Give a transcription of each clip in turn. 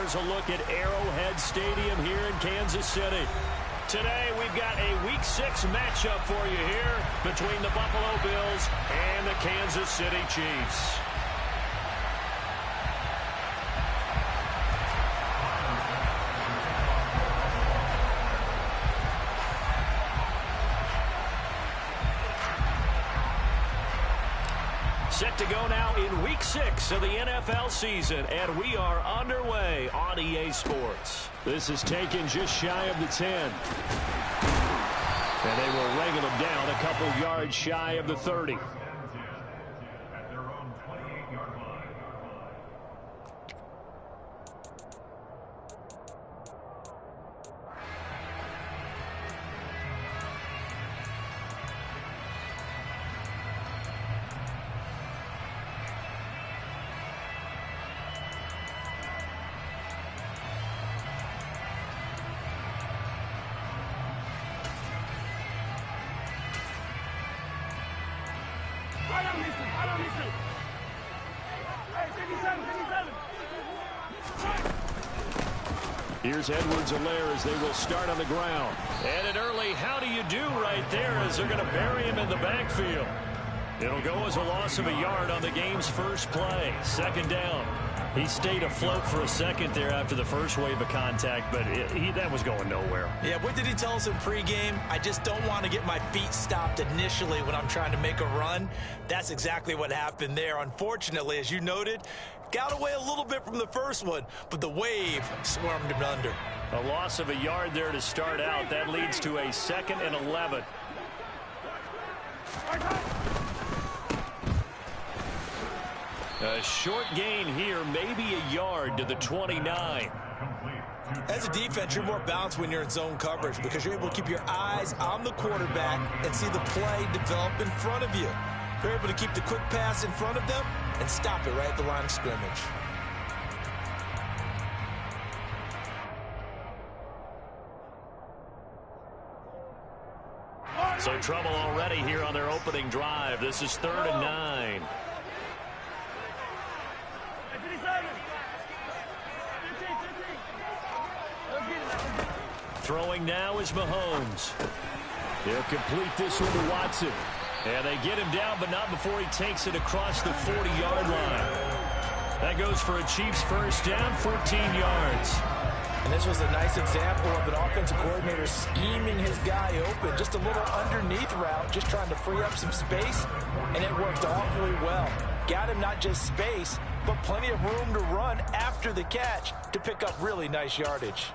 here's a look at Arrowhead Stadium here in Kansas City. Today, we've got a Week 6 matchup for you here between the Buffalo Bills and the Kansas City Chiefs. Set to go now in Week 6 of the NFL season, and we are underway on EA Sports. This is taken just shy of the 10. And they will wrangle him down a couple yards shy of the 30. Here's Edwards-Helaire as they will start on the ground. And an early how do you do right there as they're going to bury him in the backfield. It'll go as a loss of a yard on the game's first play. Second down. He stayed afloat for a second there after the first wave of contact, but that was going nowhere. Yeah, what did he tell us in pregame? I just don't want to get my feet stopped initially when I'm trying to make a run. That's exactly what happened there. Unfortunately, as you noted, got away a little bit from the first one, but the wave swarmed him under. A loss of a yard there to start out. That leads to a 2nd and 11. A short gain here, maybe a yard to the 29. As a defense, you're more balanced when you're in zone coverage because you're able to keep your eyes on the quarterback and see the play develop in front of you. You're able to keep the quick pass in front of them and stop it right at the line of scrimmage. So trouble already here on their opening drive. This is 3rd and 9. Throwing now is Mahomes. They'll complete this one to Watson. And they get him down, but not before he takes it across the 40-yard line. That goes for a Chiefs first down, 14 yards. And this was a nice example of an offensive coordinator scheming his guy open. Just a little underneath route, just trying to free up some space, and it worked awfully well. Got him not just space, but plenty of room to run after the catch to pick up really nice yardage.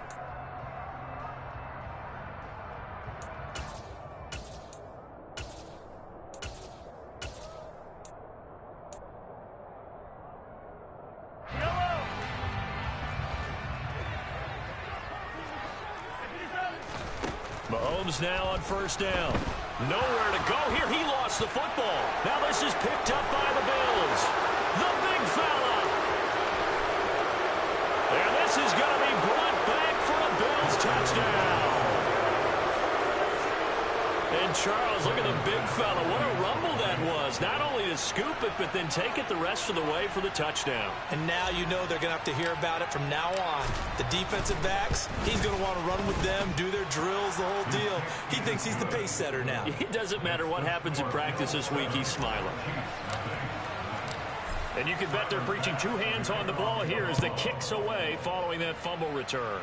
Mahomes now on first down. Nowhere to go here. He lost the football. Now this is picked up by the Bills. The big fella. And this is going to be brought back for a Bills touchdown. And Charles, look at the big fella. What a rumble that was. Not only to scoop it, but then take it the rest of the way for the touchdown. And now you know they're going to have to hear about it from now on. The defensive backs, he's going to want to run with them, do their drills, the whole deal. He thinks he's the pace setter now. It doesn't matter what happens in practice this week. He's smiling. And you can bet they're preaching 2 hands on the ball here as the kick's away following that fumble return.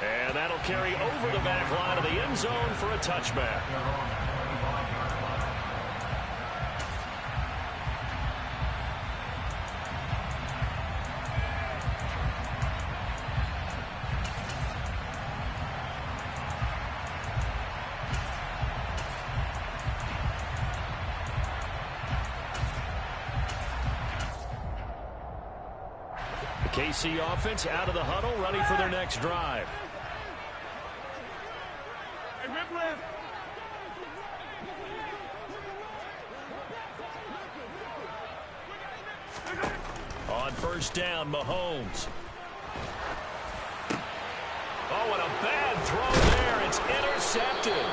And that'll carry over the back line of the end zone for a touchback. The KC offense out of the huddle, ready for their next drive. On first down, Mahomes. Oh, and a bad throw there. It's intercepted.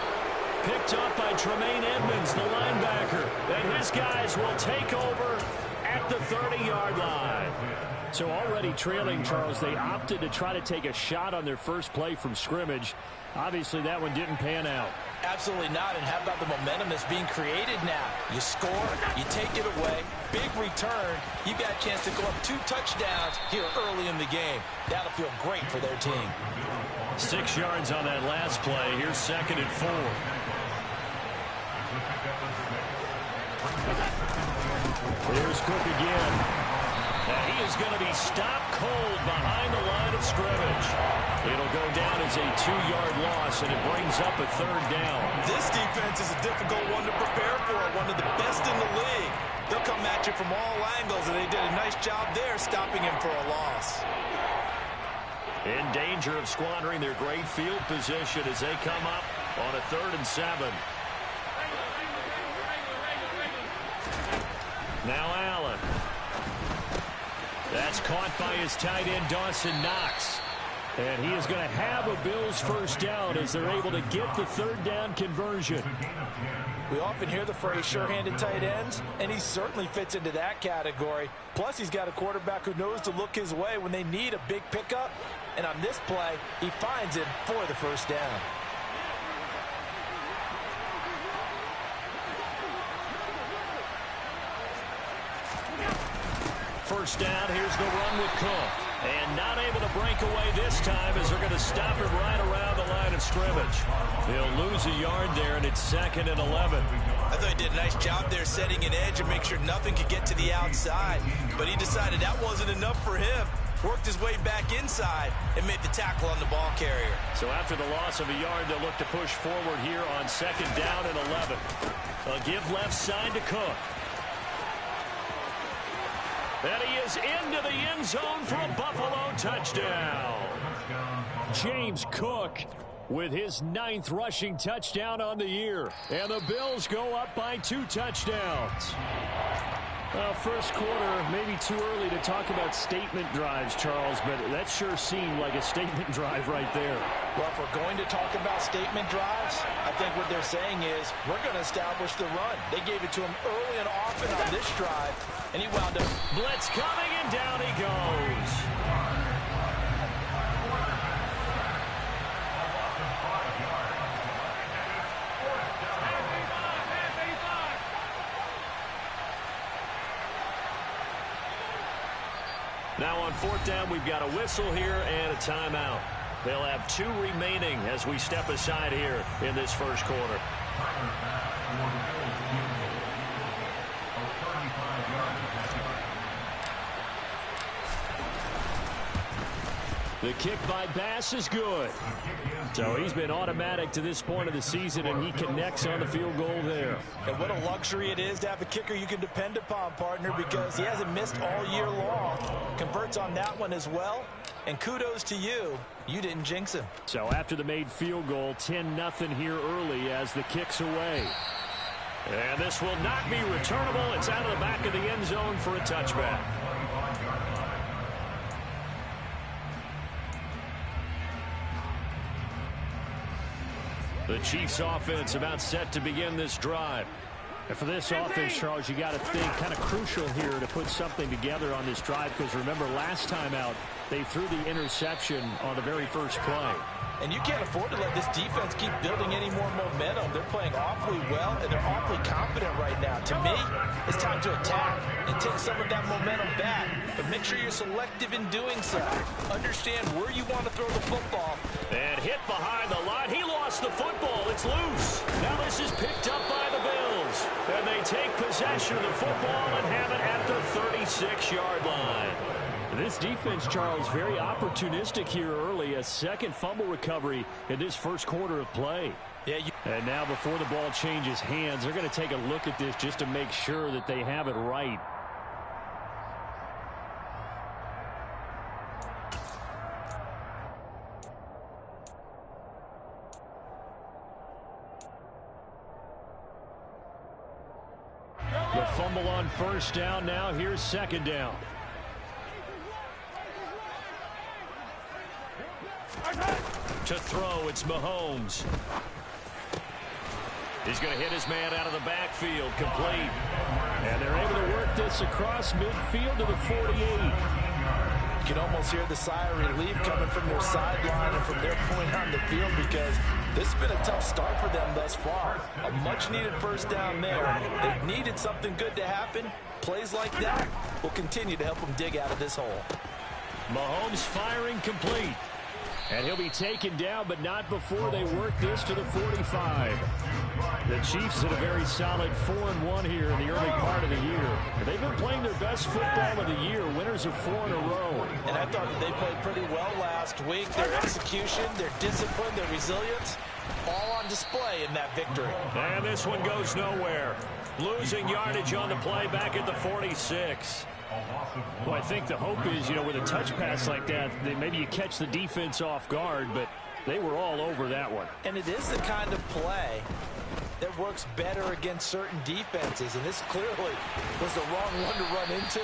Picked up by Tremaine Edmonds, the linebacker. And his guys will take over at the 30-yard line. So already trailing, Charles, they opted to try to take a shot on their first play from scrimmage. Obviously, that one didn't pan out. Absolutely not. And how about the momentum that's being created now? You score, you take it away, big return. You've got a chance to go up 2 touchdowns here early in the game. That'll feel great for their team. 6 yards on that last play. Here's 2nd and 4. Here's Cook again. And he is going to be stopped cold behind the line of scrimmage. It'll go down as a 2-yard loss, and it brings up a 3rd down. This defense is a difficult one to prepare for, one of the best in the league. They'll come at you from all angles, and they did a nice job there stopping him for a loss. In danger of squandering their great field position as they come up on a 3rd and 7. Now Allen. That's caught by his tight end, Dawson Knox. And he is going to have a Bills first down as they're able to get the 3rd down conversion. We often hear the phrase sure-handed tight ends, and he certainly fits into that category. Plus, he's got a quarterback who knows to look his way when they need a big pickup. And on this play, he finds him for the first down. First down, here's the run with Cook. And not able to break away this time as they're going to stop him right around the line of scrimmage. He'll lose a yard there, and it's 2nd and 11. I thought he did a nice job there setting an edge and make sure nothing could get to the outside. But he decided that wasn't enough for him. Worked his way back inside and made the tackle on the ball carrier. So after the loss of a yard, they'll look to push forward here on 2nd down and 11. A give left side to Cook. And he is into the end zone for a Buffalo touchdown. James Cook with his 9th rushing touchdown on the year. And the Bills go up by 2 touchdowns. First quarter, maybe too early to talk about statement drives, Charles, but that sure seemed like a statement drive right there. Well, if we're going to talk about statement drives, I think what they're saying is we're going to establish the run. They gave it to him early and often on this drive, and he wound up. Blitz coming, and down he goes. Now on 4th down, we've got a whistle here and a timeout. They'll have 2 remaining as we step aside here in this first quarter. The kick by Bass is good. So he's been automatic to this point of the season, and he connects on the field goal there. And what a luxury it is to have a kicker you can depend upon, partner, because he hasn't missed all year long. Converts on that one as well. And kudos to you. You didn't jinx him. So after the made field goal, 10-0 here early as the kick's away. And this will not be returnable. It's out of the back of the end zone for a touchback. The Chiefs offense about set to begin this drive. And for this offense, Charles, you got to think kind of crucial here to put something together on this drive, because remember last time out they threw the interception on the very first play. And you can't afford to let this defense keep building any more momentum. They're playing awfully well, and they're awfully confident right now. To me, it's time to attack and take some of that momentum back. But make sure you're selective in doing so. Understand where you want to throw the football. And hit behind the line. He lost the football. It's loose. Now this is picked up by the Bills. And they take possession of the football and have it at the 36-yard line. This defense, Charles, very opportunistic here early. A second fumble recovery in this first quarter of play. Yeah. And now before the ball changes hands, they're going to take a look at this just to make sure that they have it right. The fumble on first down. Now here's 2nd down. To throw, it's Mahomes. He's going to hit his man out of the backfield, complete. And they're able to work this across midfield to the 48. almost hear the sigh of relief coming from their sideline and from their point on the field, because this has been a tough start for them thus far. A much-needed first down there. They needed something good to happen. Plays like that will continue to help them dig out of this hole. Mahomes firing complete. And he'll be taken down, but not before they work this to the 45. The Chiefs had a very solid 4-1 here in the early part of the year. They've been playing their best football of the year, winners of 4 in a row. And I thought that they played pretty well last week. Their execution, their discipline, their resilience, all on display in that victory. And this one goes nowhere. Losing yardage on the play back at the 46. Well, I think the hope is, with a touch pass like that, maybe you catch the defense off guard, but they were all over that one. And it is the kind of play that works better against certain defenses, and this clearly was the wrong one to run into.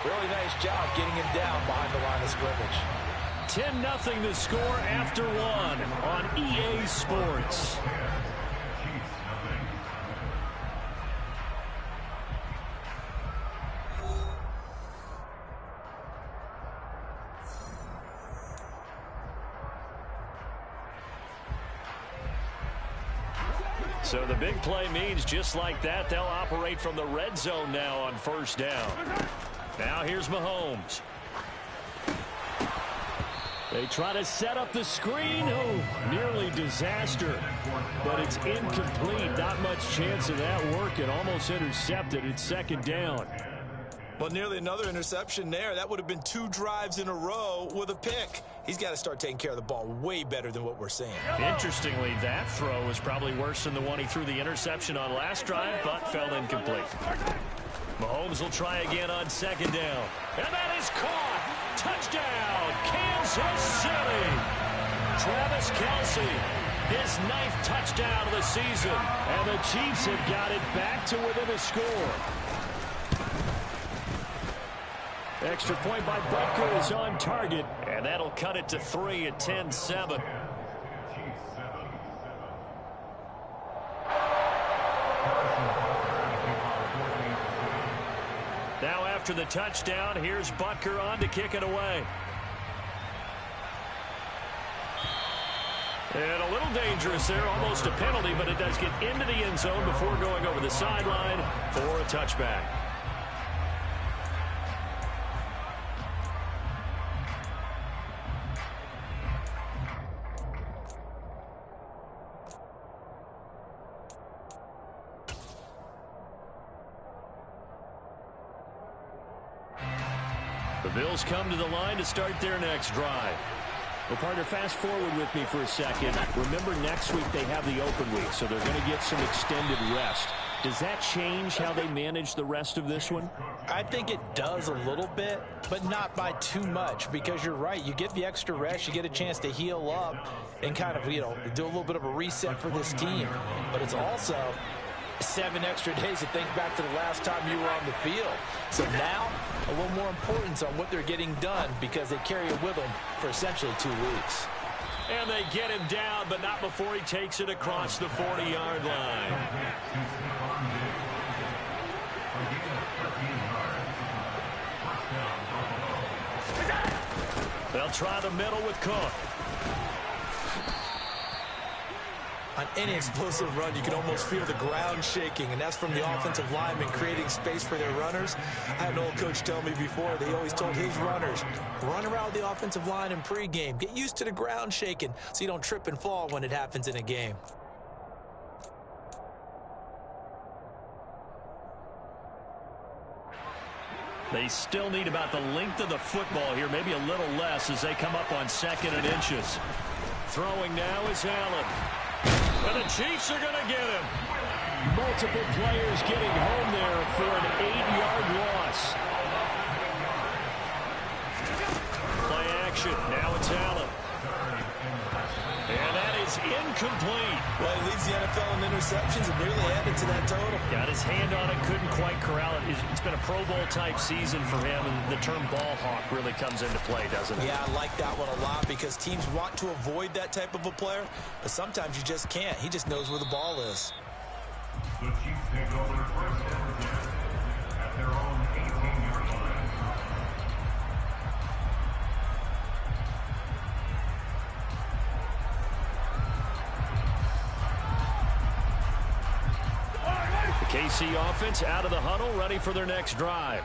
Really nice job getting him down behind the line of scrimmage. 10-0 the score after 1 on EA Sports. So the big play means just like that, they'll operate from the red zone now on first down. Now here's Mahomes. They try to set up the screen. Oh, nearly disaster. But it's incomplete. Not much chance of that working. Almost intercepted. It's second down. Well, nearly another interception there. That would have been 2 drives in a row with a pick. He's got to start taking care of the ball way better than what we're seeing. Interestingly, that throw was probably worse than the one he threw the interception on last drive, but fell incomplete. Mahomes will try again on second down. And that is caught. Touchdown, Kansas City. Travis Kelce, his 9th touchdown of the season. And the Chiefs have got it back to within a score. Extra point by Butker is on target, and that'll cut it to 3 at 10-7. Now after the touchdown, here's Butker on to kick it away. And a little dangerous there, almost a penalty, but it does get into the end zone before going over the sideline for a touchback. The Bills come to the line to start their next drive. Well, partner, fast forward with me for a second. Remember, next week they have the open week, so they're going to get some extended rest. Does that change how they manage the rest of this one? I think it does a little bit, but not by too much, because you're right. You get the extra rest, you get a chance to heal up and kind of, do a little bit of a reset for this team. But it's also 7 extra days to think back to the last time you were on the field. So now, a little more importance on what they're getting done, because they carry it with them for essentially 2 weeks. And they get him down, but not before he takes it across the 40-yard line. They'll try the middle with Cook. On any explosive run, you can almost feel the ground shaking, and that's from the offensive linemen creating space for their runners. I had an old coach tell me before that he always told his runners, run around the offensive line in pregame. Get used to the ground shaking so you don't trip and fall when it happens in a game. They still need about the length of the football here, maybe a little less as they come up on 2nd and inches. Throwing now is Allen. And the Chiefs are going to get him. Multiple players getting home there for an 8-yard loss. Play action. Now it's Allen. And that is incomplete. Well, he leads the NFL in interceptions and nearly added to that total. Got his hand on it, couldn't quite corral it. It's been a Pro Bowl type season for him, and the term ball hawk really comes into play, doesn't it? Yeah, I like that one a lot, because teams want to avoid that type of a player, but sometimes you just can't. He just knows where the ball is. The Chiefs take over first down at their own 18-yard line. KC offense out of the huddle, ready for their next drive.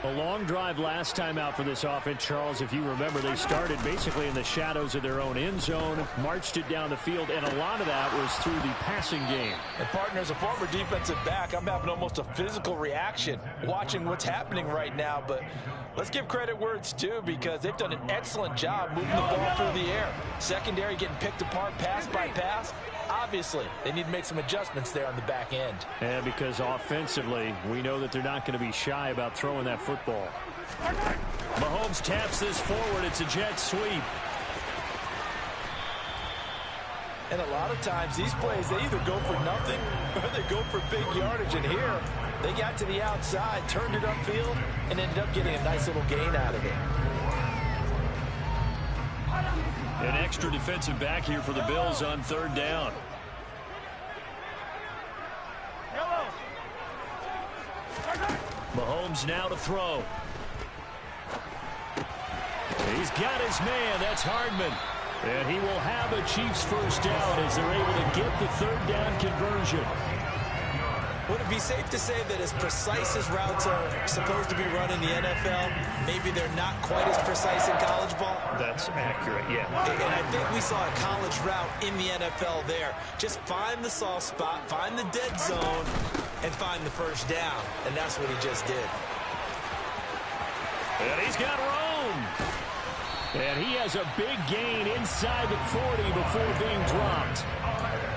A long drive last time out for this offense, Charles. If you remember, they started basically in the shadows of their own end zone, marched it down the field, and a lot of that was through the passing game. And, partner, as a former defensive back, I'm having almost a physical reaction watching what's happening right now. But let's give credit where it's due, because they've done an excellent job moving the ball through the air. Secondary getting picked apart pass by pass. Obviously, they need to make some adjustments there on the back end. And because offensively, we know that they're not going to be shy about throwing that football. Mahomes taps this forward. It's a jet sweep. And a lot of times, these plays, they either go for nothing or they go for big yardage. And here, they got to the outside, turned it upfield, and ended up getting a nice little gain out of it. An extra defensive back here for the Bills on third down. Mahomes now to throw. He's got his man. That's Hardman. And he will have a Chiefs first down as they're able to get the third down conversion. Would it be safe to say that as precise as routes are supposed to be run in the NFL, maybe they're not quite as precise in college ball? That's accurate, yeah. And I think we saw a college route in the NFL there. Just find the soft spot, find the dead zone, and find the first down. And that's what he just did. And he's got room. And he has a big gain inside the 40 before being dropped.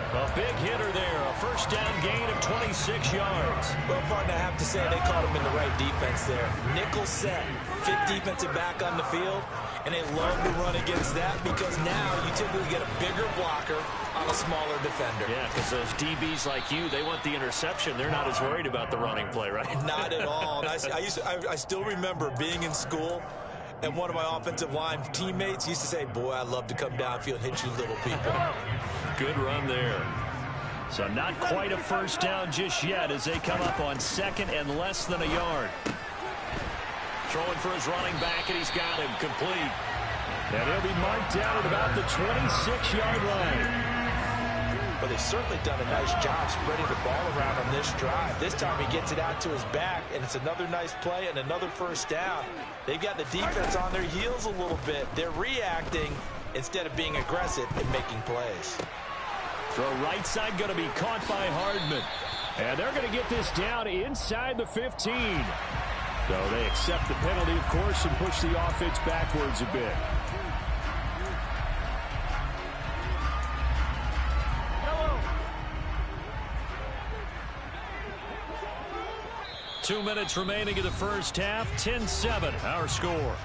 A big hitter there. A first down gain of 26 yards. Well, partner, I have to say they caught him in the right defense there. Nickel set, fifth defensive back on the field, and they love to run against that because now you typically get a bigger blocker on a smaller defender. Yeah, because those DBs like you, they want the interception. They're not as worried about the running play, right? Not at all. And I still remember being in school, and one of my offensive line teammates used to say, boy, I'd love to come downfield and hit you little people. Good run there. So not quite a first down just yet as they come up on second and less than a yard. Throwing for his running back, and he's got him complete. And he'll be marked down at about the 26-yard line. But they've certainly done a nice job spreading the ball around on this drive. This time he gets it out to his back, and it's another nice play and another first down. They've got the defense on their heels a little bit. They're reacting instead of being aggressive and making plays. Throw right side going to be caught by Hardman. And they're going to get this down inside the 15. So they accept the penalty, of course, and push the offense backwards a bit. Two minutes remaining in the first half. 10-7, our score.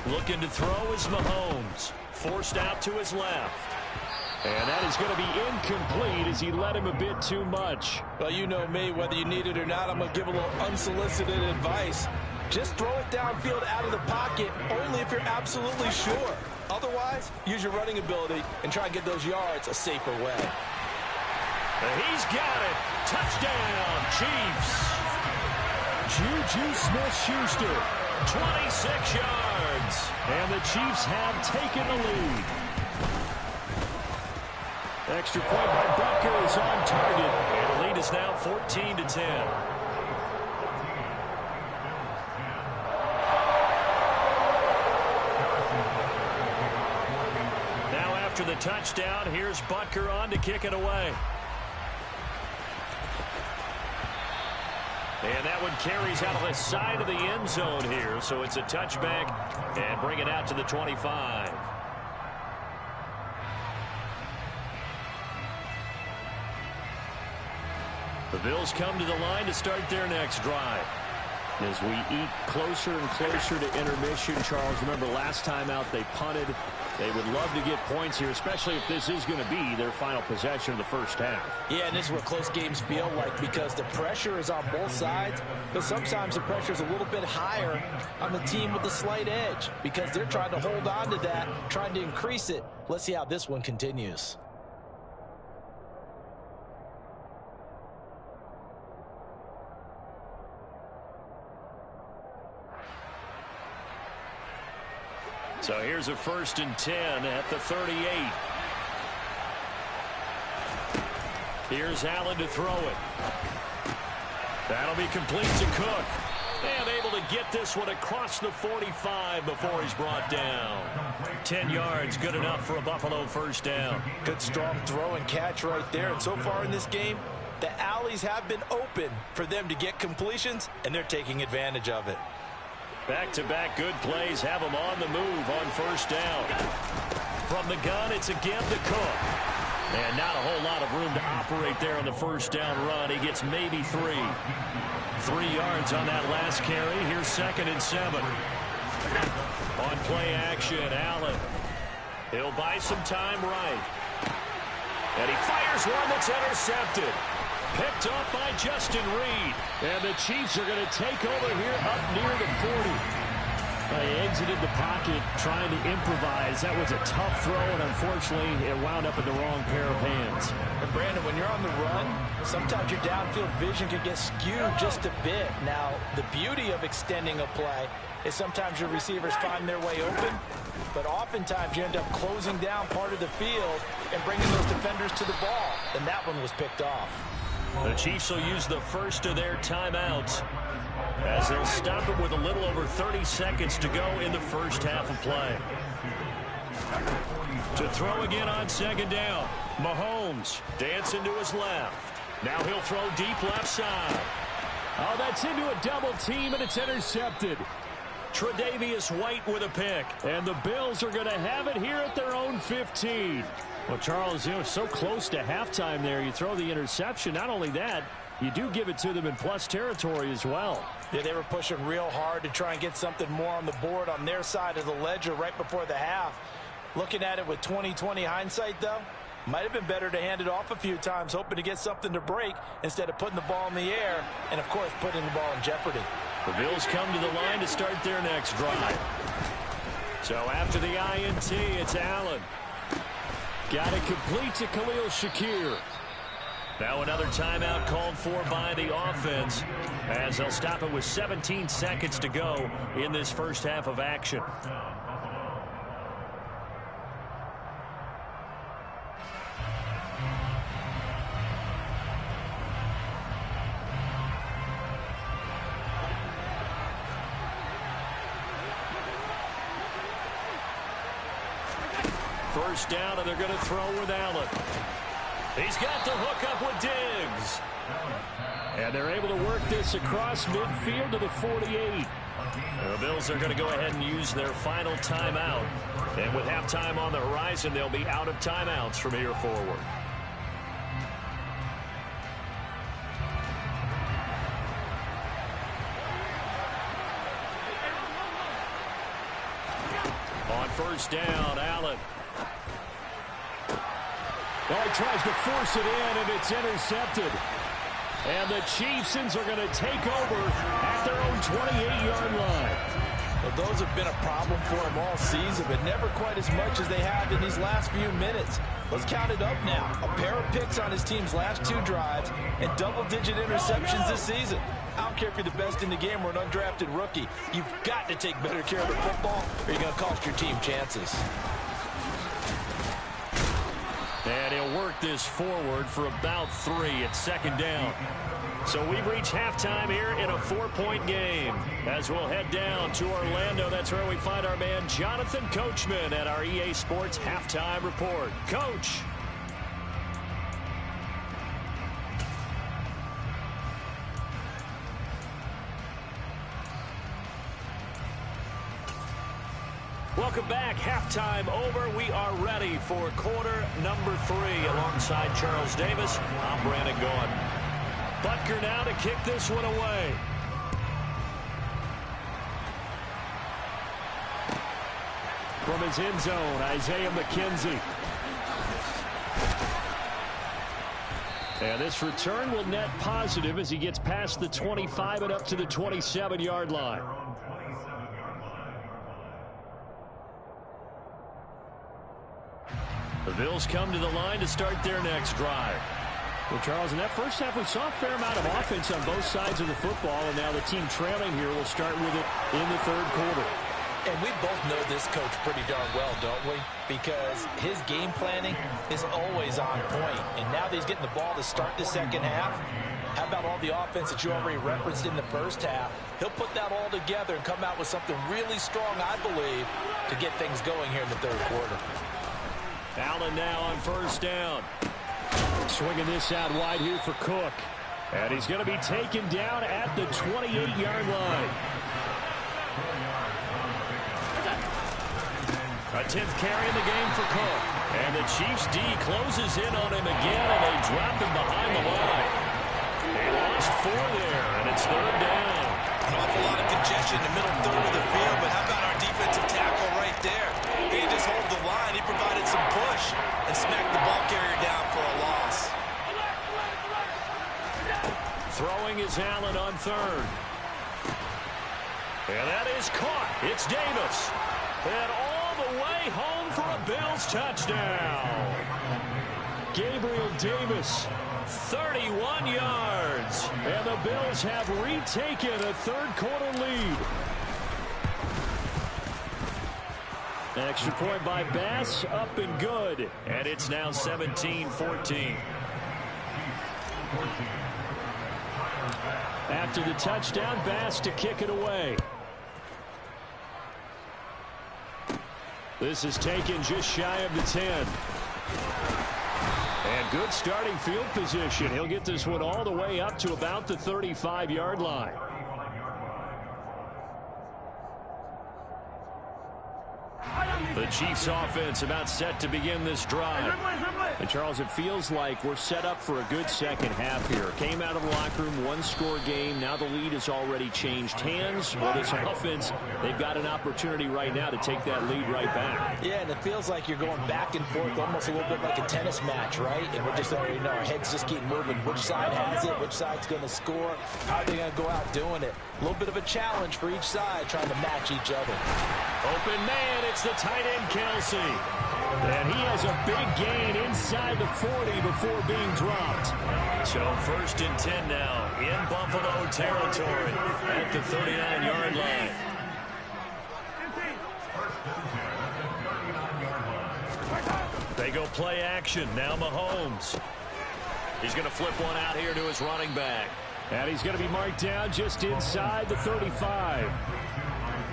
Looking to throw is Mahomes. Forced out to his left. And that is going to be incomplete as he led him a bit too much. Well, you know me, whether you need it or not, I'm going to give a little unsolicited advice. Just throw it downfield out of the pocket only if you're absolutely sure. Otherwise, use your running ability and try and get those yards a safer way. And he's got it. Touchdown, Chiefs. Juju Smith-Schuster, 26 yards. And the Chiefs have taken the lead. Extra point by Butker is on target. And the lead is now 14-10. Now after the touchdown, here's Butker on to kick it away. And that one carries out of the side of the end zone here. So it's a touchback and bring it out to the 25. The Bills come to the line to start their next drive. As we eat closer and closer to intermission, Charles, remember last time out they punted. They would love to get points here, especially if this is going to be their final possession of the first half. Yeah, and this is what close games feel like because the pressure is on both sides, but sometimes the pressure is a little bit higher on the team with the slight edge because they're trying to hold on to that, trying to increase it. Let's see how this one continues. So here's a 1st and 10 at the 38. Here's Allen to throw it. That'll be complete to Cook. And able to get this one across the 45 before he's brought down. 10 yards, good enough for a Buffalo 1st down. Good strong throw and catch right there. And so far in this game, the alleys have been open for them to get completions, and they're taking advantage of it. Back-to-back good plays have them on the move on 1st down. From the gun, it's again to Cook. And not a whole lot of room to operate there on the 1st down run. He gets maybe 3. 3 yards on that last carry. Here's 2nd and 7. On play action, Allen. He'll buy some time right. And he fires one that's intercepted. Picked up by Justin Reed. And the Chiefs are going to take over here up near the 40. He exited the pocket trying to improvise. That was a tough throw, and unfortunately, it wound up in the wrong pair of hands. And Brandon, when you're on the run, sometimes your downfield vision can get skewed just a bit. Now, the beauty of extending a play is sometimes your receivers find their way open, but oftentimes you end up closing down part of the field and bringing those defenders to the ball, and that one was picked off. The Chiefs will use the first of their timeouts as they'll stop it with a little over 30 seconds to go in the 1st half of play. To throw again on 2nd down. Mahomes dancing to his left. Now he'll throw deep left side. Oh, that's into a double team, and it's intercepted. Tre'Davious White with a pick. And the Bills are going to have it here at their own 15. Well, Charles, so close to halftime there. You throw the interception. Not only that, you do give it to them in plus territory as well. Yeah, they were pushing real hard to try and get something more on the board on their side of the ledger right before the half. Looking at it with 20/20 hindsight, though, might have been better to hand it off a few times, hoping to get something to break instead of putting the ball in the air and, of course, putting the ball in jeopardy. The Bills come to the line to start their next drive. So after the INT, it's Allen. Got it complete to Khalil Shakir. Now another timeout called for by the offense as they'll stop it with 17 seconds to go in this 1st half of action. First down, and they're going to throw with Allen. He's got the hook up with Diggs. And they're able to work this across midfield to the 48. The Bills are going to go ahead and use their final timeout. And with halftime on the horizon, they'll be out of timeouts from here forward. On 1st down, Allen. Oh, he tries to force it in, and it's intercepted. And the Chiefs are going to take over at their own 28-yard line. Well, those have been a problem for them all season, but never quite as much as they have in these last few minutes. Let's count it up now. A pair of picks on his team's last 2 drives and double-digit interceptions this season. I don't care if you're the best in the game or an undrafted rookie. You've got to take better care of the football or you're going to cost your team chances. And he'll work this forward for about 3 at 2nd down. So we've reached halftime here in a 4-point game. As we'll head down to Orlando, that's where we find our man Jonathan Coachman at our EA Sports Halftime Report. Coach. Welcome back. Halftime over. We are ready for quarter number 3 alongside Charles Davis. I'm Brandon Gaughan. Butker now to kick this one away. From his end zone, Isaiah McKenzie. And this return will net positive as he gets past the 25 and up to the 27-yard line. The Bills come to the line to start their next drive. Well, Charles, in that first half, we saw a fair amount of offense on both sides of the football, and now the team trailing here will start with it in the 3rd quarter. And we both know this coach pretty darn well, don't we? Because his game planning is always on point. And now that he's getting the ball to start the second half, how about all the offense that you already referenced in the first half? He'll put that all together and come out with something really strong, I believe, to get things going here in the third quarter. Allen now on first down. Swinging this out wide here for Cook. And he's going to be taken down at the 28-yard line. A 10th carry in the game for Cook. And the Chiefs D closes in on him again, and they drop him behind the line. They lost 4 there, and it's third down. An awful lot of congestion in the middle third of the field, but how about our defensive tackle right there? He didn't just hold the line, he provided some push and smacked the ball carrier down for a loss. Throwing is Allen on third. And that is caught. It's Davis. And all the way home for a Bills touchdown. Gabriel Davis, 31 yards. And the Bills have retaken a third-quarter lead. Extra point by Bass, up and good. And it's now 17-14. After the touchdown, Bass to kick it away. This is taken just shy of the 10. And good starting field position. He'll get this one all the way up to about the 35-yard line. The Chiefs offense about set to begin this drive. And Charles, it feels like we're set up for a good second half here. Came out of the locker room, one-score game. Now the lead has already changed hands. Well, this offense, they've got an opportunity right now to take that lead right back. Yeah, and it feels like you're going back and forth almost a little bit like a tennis match, right? And we're just already know our heads just keep moving. Which side has it? Which side's going to score? How are they going to go out doing it? A little bit of a challenge for each side trying to match each other. Open man, it's the tight end Kelsey. And he has a big gain inside the 40 before being dropped. So 1st and 10 now in Buffalo territory at the 39-yard line. They go play action. Now Mahomes. He's going to flip one out here to his running back. And he's going to be marked down just inside the 35.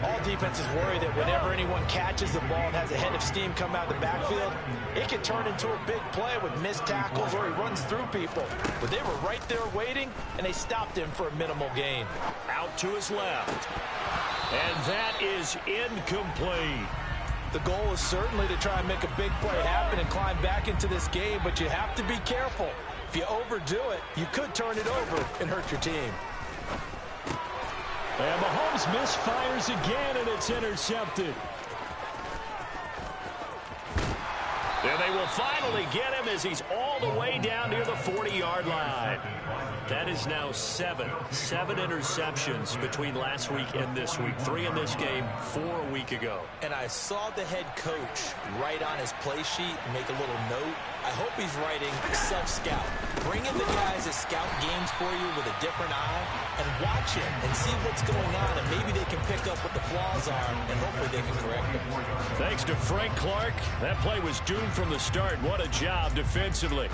All defenses worry that whenever anyone catches the ball and has a head of steam come out of the backfield, it can turn into a big play with missed tackles or he runs through people. But they were right there waiting, and they stopped him for a minimal gain. Out to his left. And that is incomplete. The goal is certainly to try and make a big play happen and climb back into this game, but you have to be careful. If you overdo it, you could turn it over and hurt your team. And Mahomes misfires again, and it's intercepted. And they will finally get him as he's all the way down near the 40-yard line. That is now 7 interceptions between last week and this week. 3 in this game, 4 a week ago. And I saw the head coach write on his play sheet, make a little note. I hope he's writing self-scout. Bring in the guys that scout games for you with a different eye and watch him and see what's going on, and maybe they can pick up what the flaws are, and hopefully they can correct them. Thanks to Frank Clark. That play was doomed from the start. What a job defensively.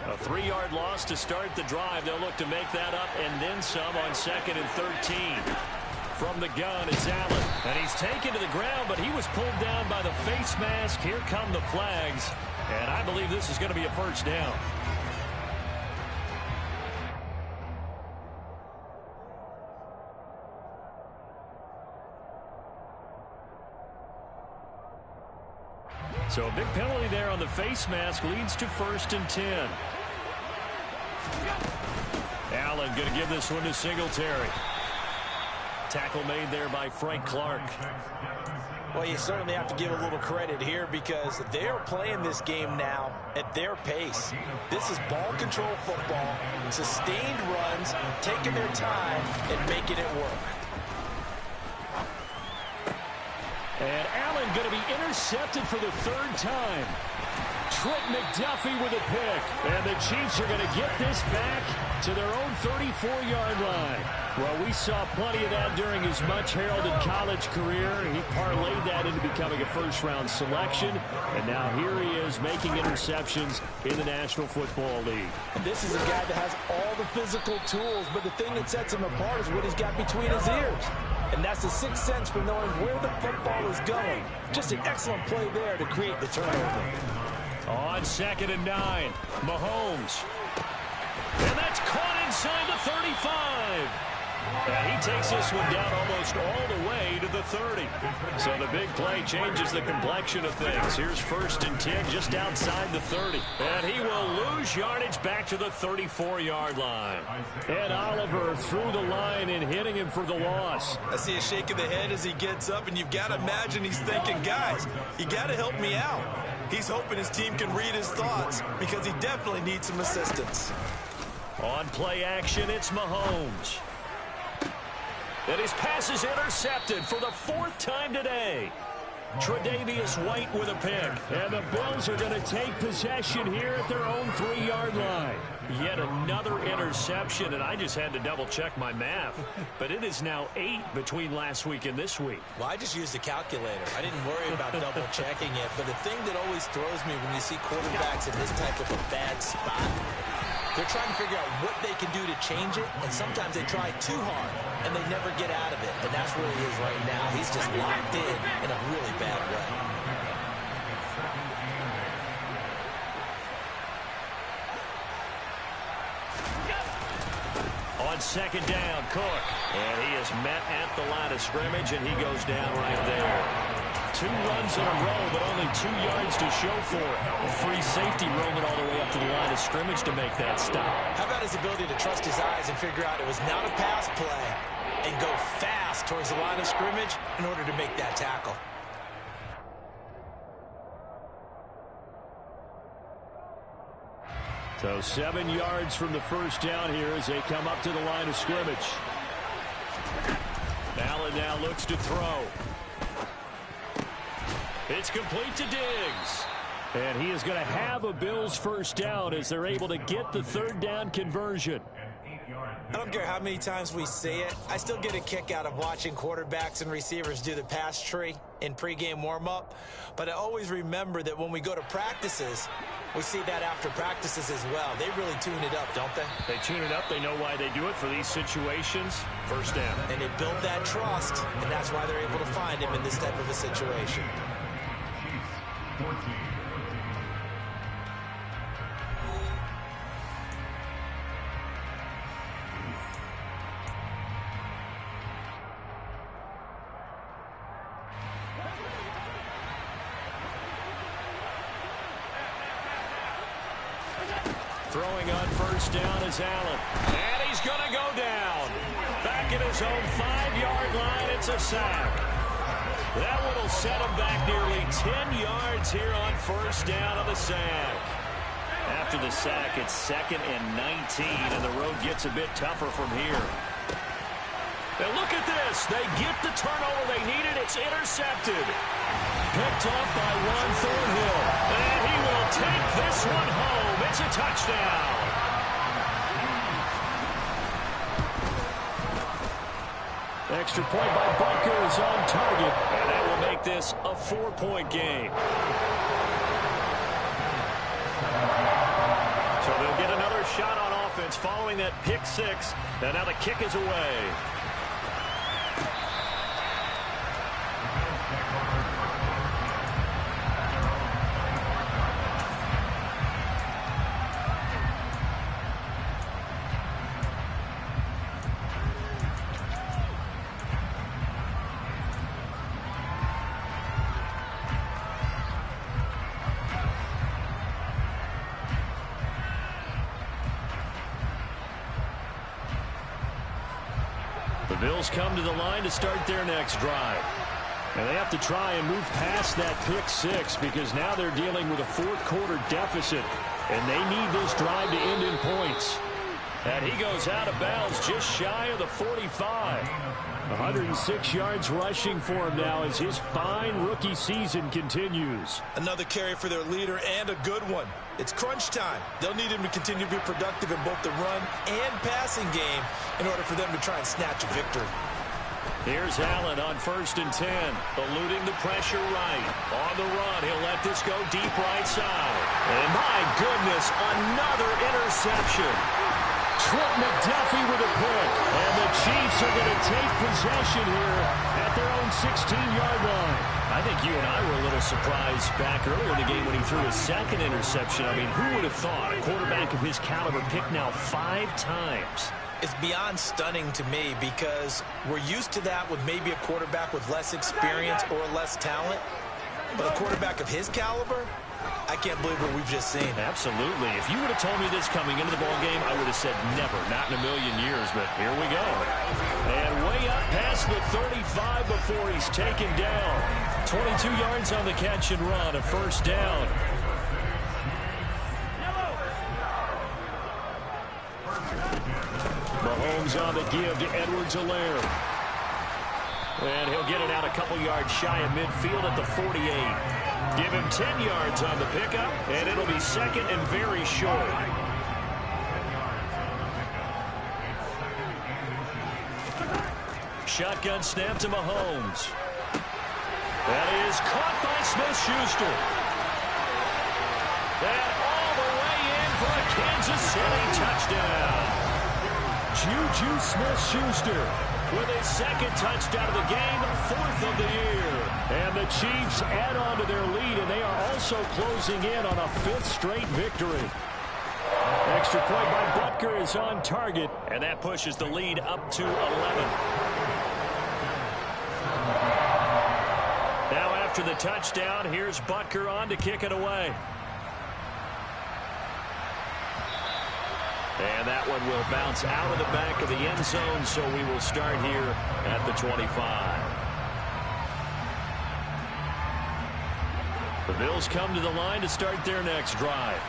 A 3-yard loss to start the drive. They'll look to make that up and then some on 2nd and 13. From the gun, it's Allen. And he's taken to the ground, but he was pulled down by the face mask. Here come the flags. And I believe this is going to be a first down. So a big penalty there on the face mask leads to 1st and 10. Allen going to give this one to Singletary. Tackle made there by Frank Clark. Well, you certainly have to give a little credit here because they're playing this game now at their pace. This is ball control football, sustained runs, taking their time and making it work. And Allen and going to be intercepted for the third time. Trent McDuffie with a pick. And the Chiefs are going to get this back to their own 34-yard line. Well, we saw plenty of that during his much-heralded college career. He parlayed that into becoming a first-round selection. And now here he is making interceptions in the National Football League. And this is a guy that has all the physical tools, but the thing that sets him apart is what he's got between his ears. And that's the sixth sense for knowing where the football is going. Just an excellent play there to create the turnover. On 2nd and 9, Mahomes. And that's caught inside the 35. And he takes this one down almost all the way to the 30. So the big play changes the complexion of things. Here's 1st and 10 just outside the 30. And he will lose yardage back to the 34-yard line. And Oliver through the line and hitting him for the loss. I see a shake of the head as he gets up, and you've got to imagine he's thinking, guys, you got to help me out. He's hoping his team can read his thoughts because he definitely needs some assistance. On play action, it's Mahomes. And his pass is intercepted for the 4th time today. Tre'Davious White with a pick. And the Bills are going to take possession here at their own 3-yard line. Yet another interception, and I just had to double-check my math. But it is now 8 between last week and this week. Well, I just used a calculator. I didn't worry about double-checking it. But the thing that always throws me when you see quarterbacks in this type of a bad spot, they're trying to figure out what they can do to change it, and sometimes they try too hard, and they never get out of it. And that's where he is right now. He's just locked in a really bad way. On 2nd down, Cook. And he is met at the line of scrimmage, and he goes down right there. 2 runs in a row, but only 2 yards to show for it. A free safety roaming all the way up to the line of scrimmage to make that stop. How about his ability to trust his eyes and figure out it was not a pass play and go fast towards the line of scrimmage in order to make that tackle? So 7 yards from the first down here as they come up to the line of scrimmage. Allen now looks to throw. It's complete to Diggs. And he is going to have a Bills first down as they're able to get the 3rd down conversion. I don't care how many times we see it. I still get a kick out of watching quarterbacks and receivers do the pass tree in pregame warm-up. But I always remember that when we go to practices, we see that after practices as well. They really tune it up, don't they? They tune it up. They know why they do it for these situations. First down. And they build that trust, and that's why they're able to find him in this type of a situation. Chiefs, 14. Throwing on first down is Allen. And he's going to go down. Back at his own 5-yard line, it's a sack. That one will set him back nearly 10 yards here on first down on the sack. After the sack, it's 2nd and 19, and the road gets a bit tougher from here. Now look at this. They get the turnover they needed. It's intercepted. Picked off by Ron Thornhill. And he will take this one home. It's a touchdown. Extra point by Butker is on target. And that will make this a 4-point game. So they'll get another shot on offense following that pick 6. And now the kick is away. The Bills come to the line to start their next drive. And they have to try and move past that pick 6 because now they're dealing with a 4th quarter deficit. And they need this drive to end in points. And he goes out of bounds just shy of the 45. 106 yards rushing for him now as his fine rookie season continues. Another carry for their leader and a good one. It's crunch time. They'll need him to continue to be productive in both the run and passing game in order for them to try and snatch a victory. Here's Allen on 1st and 10, eluding the pressure right. On the run, he'll let this go deep right side. And my goodness, another interception. Trent McDuffie with a pick. And the Chiefs are going to take possession here at their own 16-yard line. I think you and I were a little surprised back earlier in the game when he threw his second interception. I mean, who would have thought a quarterback of his caliber picked now 5 times? It's beyond stunning to me because we're used to that with maybe a quarterback with less experience or less talent. But a quarterback of his caliber, I can't believe what we've just seen. Absolutely. If you would have told me this coming into the ballgame, I would have said never, not in a million years, but here we go. And way up past the 35 before he's taken down. 22 yards on the catch and run, a 1st down. Mahomes on the give to Edwards-Helaire. And he'll get it out a couple yards shy of midfield at the 48. Give him 10 yards on the pickup, and it'll be 2nd and very short. Shotgun snap to Mahomes. That is caught by Smith-Schuster. And all the way in for a Kansas City touchdown. Juju Smith-Schuster with his 2nd touchdown of the game, 4th of the year. And the Chiefs add on to their lead, and they are also closing in on a 5th straight victory. Extra point by Butker is on target, and that pushes the lead up to 11. Now after the touchdown, here's Butker on to kick it away. And that one will bounce out of the back of the end zone, so we will start here at the 25. The Bills come to the line to start their next drive.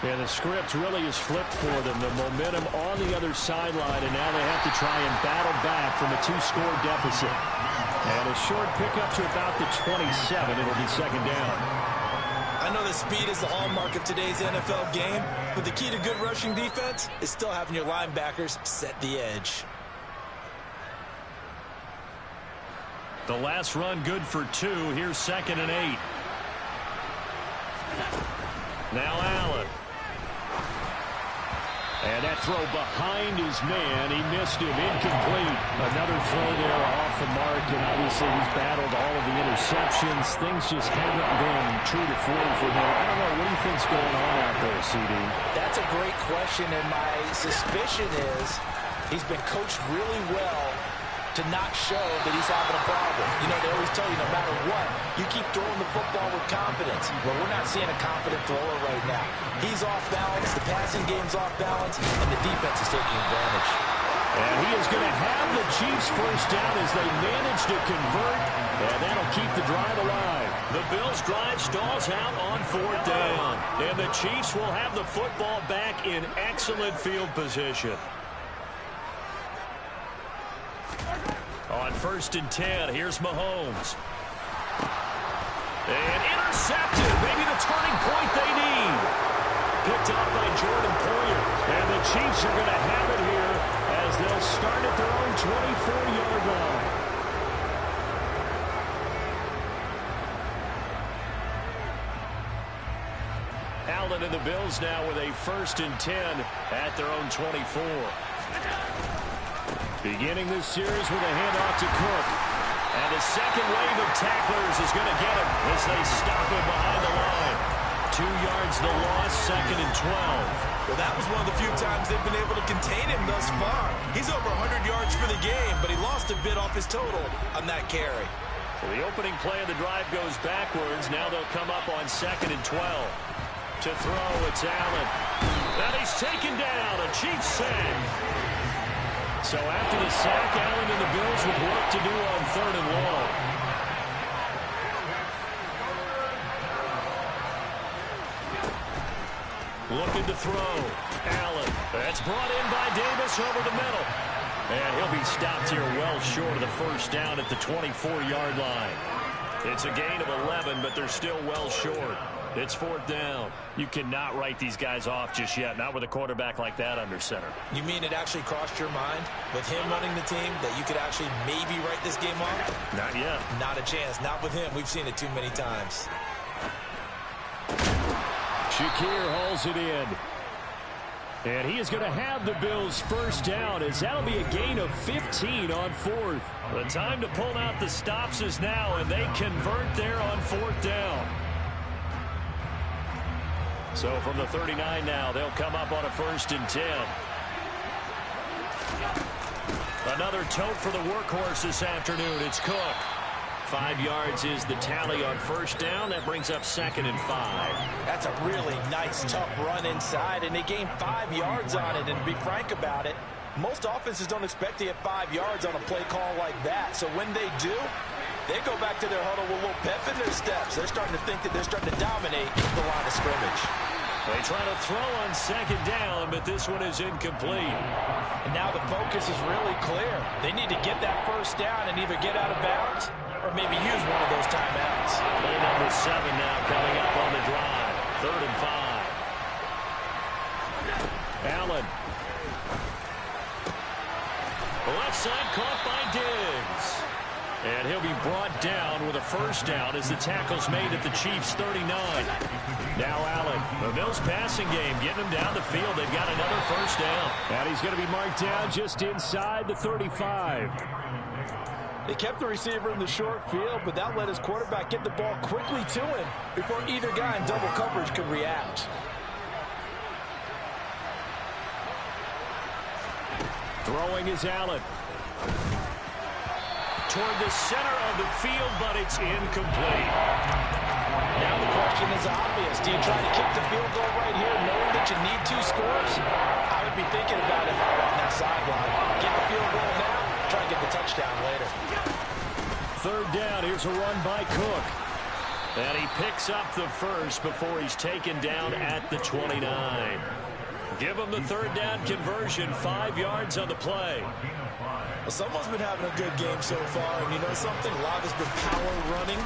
And the script really is flipped for them. The momentum on the other sideline, and now they have to try and battle back from a 2-score deficit. And a short pickup to about the 27. It'll be 2nd down. I know that speed is the hallmark of today's NFL game, but the key to good rushing defense is still having your linebackers set the edge. The last run good for 2. Here's 2nd and 8. Now Allen. And that throw behind his man. He missed him. Incomplete. Another throw there off the mark, and obviously he's battled all of the interceptions. Things just haven't been true to form for him. I don't know. What do you think's going on out there, CD? That's a great question, and my suspicion is he's been coached really well to not show that he's having a problem. You know, they always tell you no matter what, you keep throwing the football with confidence. Well, we're not seeing a confident thrower right now. He's off balance, the passing game's off balance, and the defense is taking advantage. And he is going to have the Chiefs 1st down as they manage to convert, and that'll keep the drive alive. The Bills' drive stalls out on 4th down, and the Chiefs will have the football back in excellent field position. On 1st and 10, here's Mahomes. And intercepted. Maybe the turning point they need. Picked up by Jordan Poyer. And the Chiefs are going to have it here as they'll start at their own 24-yard line. Allen and the Bills now with a 1st and 10 at their own 24. Beginning this series with a handoff to Cook. And the second wave of tacklers is going to get him as they stop him behind the line. 2 yards the loss, 2nd and 12. Well, that was one of the few times they've been able to contain him thus far. He's over 100 yards for the game, but he lost a bit off his total on that carry. So the opening play of the drive goes backwards. Now they'll come up on 2nd and 12. To throw, it's Allen. And he's taken down, a Chiefs sack. So after the sack, Allen and the Bills with work to do on 3rd and long. Looking to throw. Allen. That's brought in by Davis over the middle. And he'll be stopped here well short of the first down at the 24-yard line. It's a gain of 11, but they're still well short. It's fourth down. You cannot write these guys off just yet, not with a quarterback like that under center. You mean it actually crossed your mind with him running the team that you could actually maybe write this game off? Not yet. Not a chance. Not with him. We've seen it too many times. Shakir hauls it in. And he is going to have the Bills first down as that'll be a gain of 15 on fourth. The time to pull out the stops is now, and they convert there on fourth down. So from the 39 now, they'll come up on a 1st and 10. Another tote for the workhorse this afternoon. It's Cook. 5 yards is the tally on first down. That brings up 2nd and 5. That's a really nice, tough run inside, and they gained 5 yards on it. And to be frank about it, most offenses don't expect to get 5 yards on a play call like that. So when they do, they go back to their huddle with a little pep in their steps. They're starting to think that they're starting to dominate the line of scrimmage. They try to throw on 2nd down, but this one is incomplete. And now the focus is really clear. They need to get that first down and either get out of bounds or maybe use one of those timeouts. Play number 7 now coming up on the drive. 3rd and 5. Allen. Left side caught by Diggs. And he'll be brought down with a first down as the tackle's made at the Chiefs' 39. Now Allen, the Bills passing game, getting him down the field. They've got another first down. And he's going to be marked down just inside the 35. They kept the receiver in the short field, but that let his quarterback get the ball quickly to him before either guy in double coverage could react. Throwing is Allen. Toward the center of the field, but it's incomplete. Now the question is obvious. Do you try to kick the field goal right here knowing that you need 2 scores? I would be thinking about it if I were on that sideline. Get the field goal now, try and get the touchdown later. 3rd down, here's a run by Cook. And he picks up the first before he's taken down at the 29. Give him the 3rd down conversion, 5 yards on the play. Well, someone's been having a good game so far, and you know something? A lot has been power running.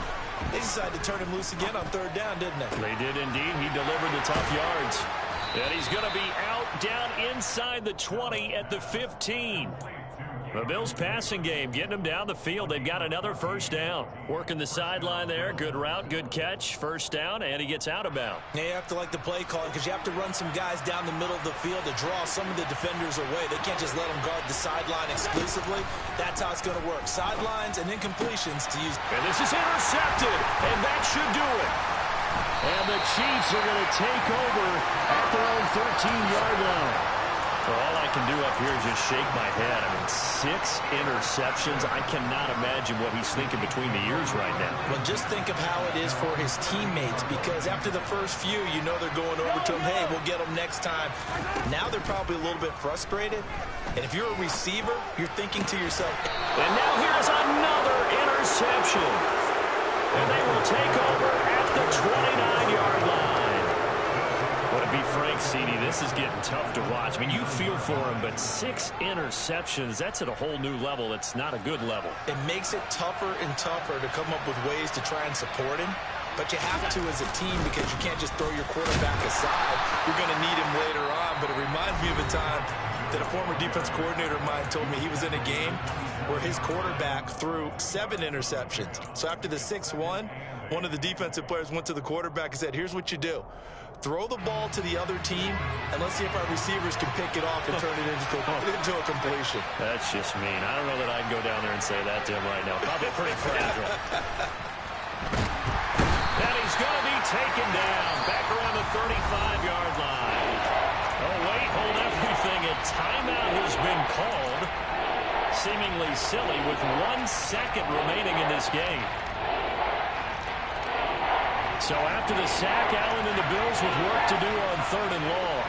They decided to turn him loose again on 3rd down, didn't they? They did indeed. He delivered the tough yards. And he's going to be out down inside the 20 at the 15. The Bills passing game, getting them down the field. They've got another first down. Working the sideline there. Good route, good catch. First down, and he gets out of bounds. Yeah, you have to like the play calling because you have to run some guys down the middle of the field to draw some of the defenders away. They can't just let them guard the sideline exclusively. That's how it's going to work. Sidelines and incompletions to use. And this is intercepted, and that should do it. And the Chiefs are going to take over at their own 13-yard line. Well, all I can do up here is just shake my head. I mean, 6 interceptions. I cannot imagine what he's thinking between the ears right now. Well, just think of how it is for his teammates, because after the first few, you know they're going over to him, hey, we'll get them next time. Now they're probably a little bit frustrated. And if you're a receiver, you're thinking to yourself. And now here's another interception. And they will take over at the 29-yard line. But to be frank, CD, this is getting tough to watch. I mean, you feel for him, but 6 interceptions, that's at a whole new level. It's not a good level. It makes it tougher and tougher to come up with ways to try and support him. But you have to as a team because you can't just throw your quarterback aside. You're going to need him later on. But it reminds me of a time that a former defense coordinator of mine told me he was in a game where his quarterback threw 7 interceptions. So after the 6th one of the defensive players went to the quarterback and said, here's what you do. Throw the ball to the other team, and let's see if our receivers can pick it off and turn it into a completion. That's just mean. I don't know that I'd go down there and say that to him right now. Probably pretty fragile. And he's going to be taken down back around the 35-yard line. Oh, wait, hold everything. A timeout has been called. Seemingly silly with 1 second remaining in this game. So after the sack, Allen and the Bills with work to do on 3rd and long.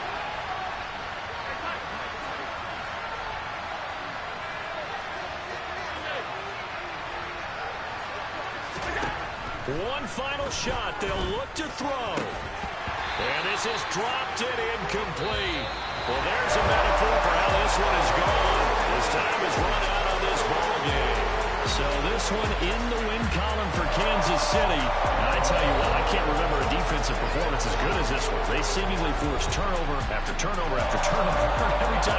One final shot. They'll look to throw. And this passes, dropped it, incomplete. Well, there's a metaphor for how this one is gone. His time is run out on this ball game. So this one in the win column for Kansas City. I tell you what, I can't remember a defensive performance as good as this one. They seemingly forced turnover after turnover after turnover every time.